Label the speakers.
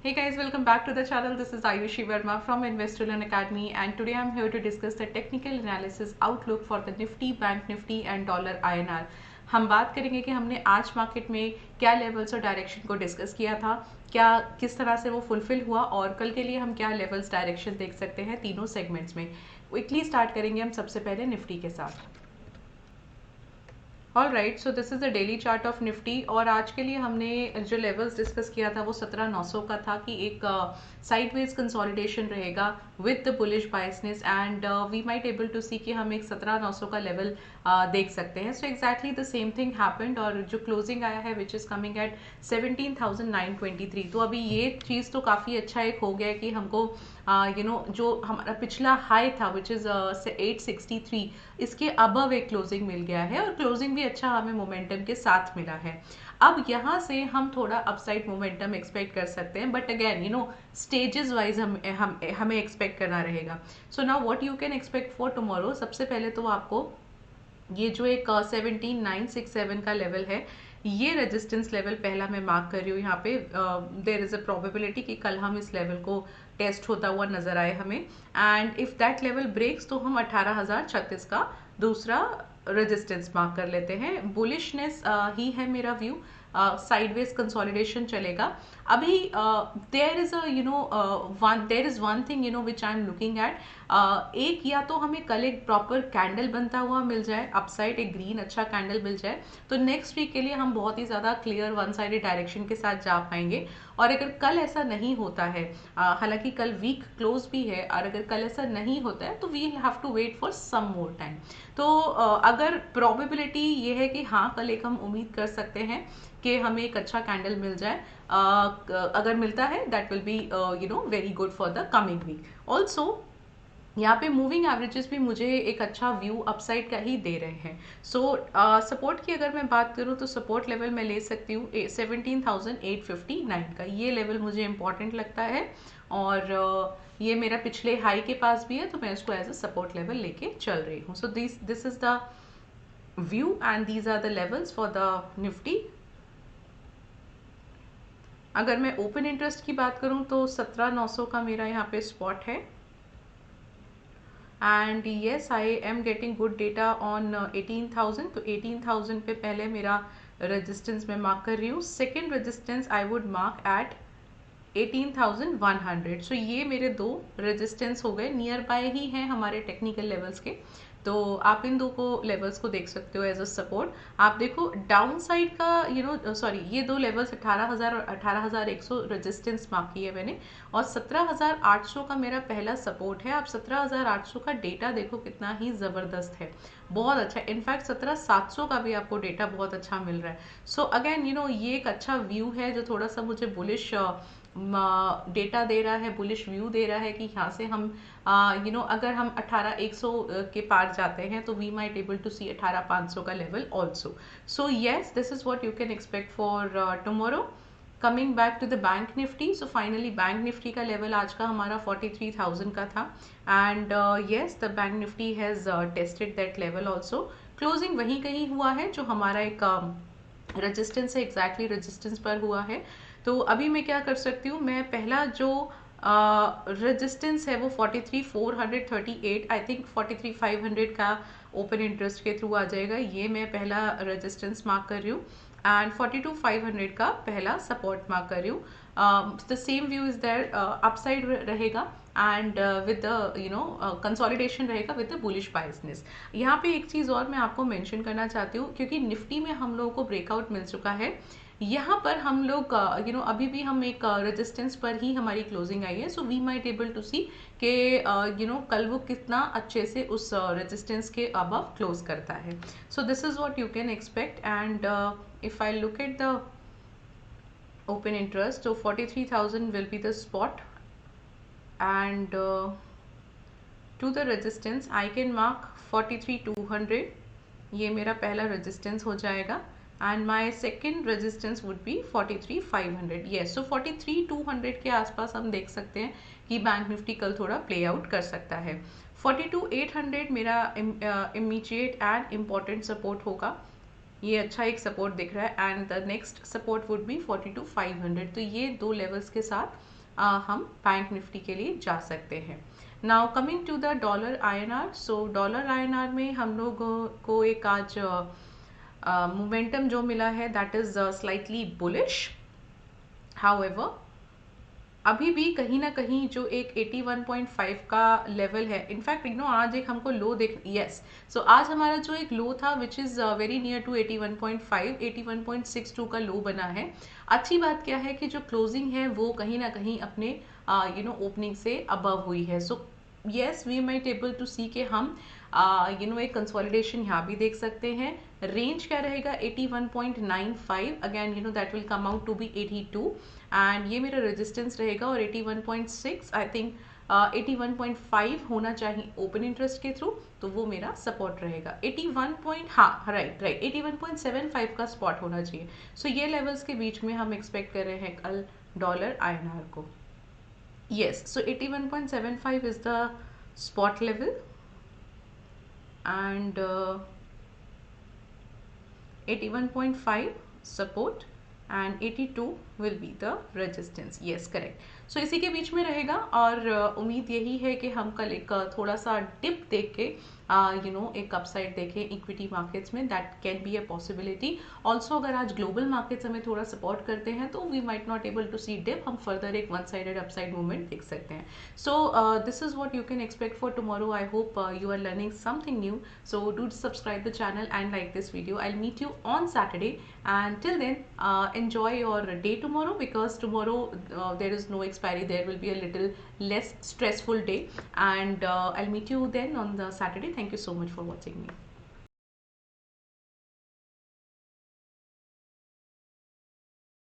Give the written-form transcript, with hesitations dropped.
Speaker 1: Hey guys, welcome back to the channel. This is Ayushi Verma from Investor Learn Academy, and today I'm here to discuss the technical analysis outlook for the Nifty, Bank Nifty and Dollar INR. हम बात करेंगे कि हमने आज market में क्या levels और direction को डिस्कस किया था, क्या किस तरह से वो फुलफिल हुआ और कल के लिए हम क्या लेवल्स डायरेक्शन देख सकते हैं तीनों सेगमेंट्स में। क्विकली स्टार्ट करेंगे हम सबसे पहले निफ्टी के साथ। All right, so this is the daily chart of Nifty और आज के लिए हमने जो लेवल्स डिस्कस किया था वो 17,900 का था कि एक साइडवेज कंसोलिडेशन रहेगा with the bullish biasness and we might able to see कि हम एक 17,900 का लेवल देख सकते हैं। So exactly the same thing happened और जो क्लोजिंग आया है विच इज़ कमिंग एट 17,923। तो अभी ये चीज़ तो काफ़ी अच्छा एक हो गया है कि हमको जो हमारा पिछला हाई था विच इज़ 863, इसके अबव एक क्लोजिंग मिल गया है और क्लोजिंग भी अच्छा हमें मोमेंटम के साथ मिला है। अब यहाँ से हम थोड़ा अपसाइड मोमेंटम एक्सपेक्ट कर सकते हैं, बट अगेन स्टेजेस वाइज हमें एक्सपेक्ट करना रहेगा। So now what you can expect for tomorrow. सबसे पहले तो आपको ये जो एक 17,967 का लेवल है, ये रेजिस्टेंस लेवल पहला मैं मार्क कर रही हूँ यहाँ पे। देयर इज़ अ प्रोबेबिलिटी कि कल हम इस लेवल को टेस्ट होता हुआ नजर आए हमें, and if that level breaks तो हम 18,036 का दूसरा रेजिस्टेंस मार्क कर लेते हैं। बुलिशनेस ही है मेरा व्यू, साइडवेज कंसोलिडेशन चलेगा अभी। There is there is one thing which I am looking at. एक या तो हमें कल एक प्रॉपर कैंडल बनता हुआ मिल जाए अपसाइड, एक ग्रीन अच्छा कैंडल मिल जाए तो नेक्स्ट वीक के लिए हम बहुत ही ज़्यादा क्लियर वन साइडेड डायरेक्शन के साथ जा पाएंगे। और अगर कल ऐसा नहीं होता है, हालांकि कल वीक क्लोज भी है, और अगर कल ऐसा नहीं होता है तो we have to wait for some more time. तो अगर प्रोबेबिलिटी ये है कि हाँ कल एक हम उम्मीद कर सकते हैं कि हमें एक अच्छा कैंडल मिल जाए, अगर मिलता है that will be very good for the coming week. Also यहाँ पे मूविंग एवरेजेस भी मुझे एक अच्छा व्यू अपसाइड का ही दे रहे हैं। सो सपोर्ट की अगर मैं बात करूँ तो सपोर्ट लेवल मैं ले सकती हूँ 17,859 का, ये लेवल मुझे इंपॉर्टेंट लगता है और ये मेरा पिछले हाई के पास भी है तो मैं इसको एज अ सपोर्ट लेवल लेके चल रही हूँ। So this is the view and these are the levels for the Nifty. अगर मैं ओपन इंटरेस्ट की बात करूं तो 17,900 का मेरा यहाँ पे स्पॉट है, and yes I am getting good data on 18,000। तो 18,000 पे पहले मेरा रेजिस्टेंस मैं मार्क कर रही हूँ। Second resistance I would mark at 18,100। So ये मेरे दो रेजिस्टेंस हो गए, नियर बाय ही हैं हमारे टेक्निकल लेवल्स के, तो आप इन दो को लेवल्स को देख सकते हो एज अ सपोर्ट। आप देखो डाउन साइड का सॉरी ये दो लेवल्स 18,000 और 18,100 रेजिस्टेंस मार्क की है मैंने, और 17,800 का मेरा पहला सपोर्ट है। आप 17,800 का डेटा देखो कितना ही ज़बरदस्त है, बहुत अच्छा। इनफैक्ट 17,700 का भी आपको डेटा बहुत अच्छा मिल रहा है। सो अगेन ये एक अच्छा व्यू है जो थोड़ा सा मुझे बुलिश डेटा दे रहा है, बुलिश व्यू दे रहा है कि यहाँ से हम अगर हम 18,100 के पार जाते हैं तो we might able to see 18,500 का level also. So yes, this is what you can expect for tomorrow. Coming back to the bank Nifty, so finally bank Nifty का लेवल आज का हमारा 43,000 का था, and yes the bank Nifty has tested that level also. Closing वहीं कहीं हुआ है जो हमारा एक रेजिस्टेंस है, एग्जैक्टली रेजिस्टेंस पर हुआ है। तो अभी मैं क्या कर सकती हूँ, मैं पहला जो रेजिस्टेंस है वो 43,438, आई थिंक 43,500 का ओपन इंटरेस्ट के थ्रू आ जाएगा, ये मैं पहला रेजिस्टेंस मार्क कर रही हूँ, एंड 42,500 का पहला सपोर्ट मार्क कर रही हूँ। The same view is there, upside रहेगा एंड विद द कंसोलिडेशन रहेगा विद द बुलिश बायसनेस। यहाँ पे एक चीज़ और मैं आपको मेंशन करना चाहती हूँ, क्योंकि निफ्टी में हम लोगों को ब्रेकआउट मिल चुका है, यहाँ पर हम लोग अभी भी हम एक रेजिस्टेंस पर ही हमारी क्लोजिंग आई है। So we might able to see कि कल वो कितना अच्छे से उस रेजिस्टेंस के अबव क्लोज करता है। सो this is what you can expect, and if I look at the open interest, so 43,000 will be the spot, and to the resistance I can mark 43,200, ये मेरा पहला रेजिस्टेंस हो जाएगा, and my second resistance would be 43,500। Yes, so 43,200 के आसपास हम देख सकते हैं कि बैंक निफ्टी कल थोड़ा प्ले आउट कर सकता है। 42,800 मेरा इमीडिएट एंड इम्पॉर्टेंट सपोर्ट होगा, ये अच्छा एक सपोर्ट दिख रहा है, and the next support would be 42,500। तो ये दो लेवल्स के साथ हम बैंक निफ्टी के लिए जा सकते हैं। Now coming to the dollar INR, so dollar INR में हम लोगों को एक आज मोमेंटम जो मिला है that is slightly bullish. However अभी भी कहीं ना कहीं जो एक 81.5 का लेवल है, इनफैक्ट आज एक हमको लो देख, यस, सो आज हमारा जो एक लो था which is very near to 81.5, 81.62 का लो बना है। अच्छी बात क्या है कि जो क्लोजिंग है वो कहीं ना कहीं अपने ओपनिंग से अबव हुई है। So yes, we might able to see के हम एक कंसोलिडेशन यहाँ भी देख सकते हैं। रेंज क्या रहेगा 81.95, again that will come out to be 82, and ये मेरा रेजिस्टेंस रहेगा, और 81.6 आई थिंक 81.5 होना चाहिए ओपन इंटरेस्ट के थ्रू, तो वो मेरा सपोर्ट रहेगा। 81 पॉइंट, हाँ राइट 81.75 का स्पॉट होना चाहिए। सो ये लेवल्स के बीच में हम एक्सपेक्ट कर रहे हैं कल डॉलर INR को। Yes, so 81.75 is the spot level, and 81.5 support and 82 will be the resistance. Yes, correct. So इसी के बीच में रहेगा, और उम्मीद यही है कि हम कल एक थोड़ा सा डिप देख के एक अपसाइड देखें इक्विटी मार्केट्स में, that can be a possibility. Also अगर आज ग्लोबल मार्केट्स हमें थोड़ा सपोर्ट करते हैं तो we might not able to see dip, हम फर्दर एक वन साइडेड अपसाइड मूवमेंट देख सकते हैं। So this is what you can expect for tomorrow. I hope you are learning something new, so do subscribe the channel and like this video. I'll meet you on Saturday, and till then enjoy your day tomorrow, because tomorrow there is no expiry, there will be a little less stressful day, and I'll meet you then on the Saturday. Thank you so much for watching me.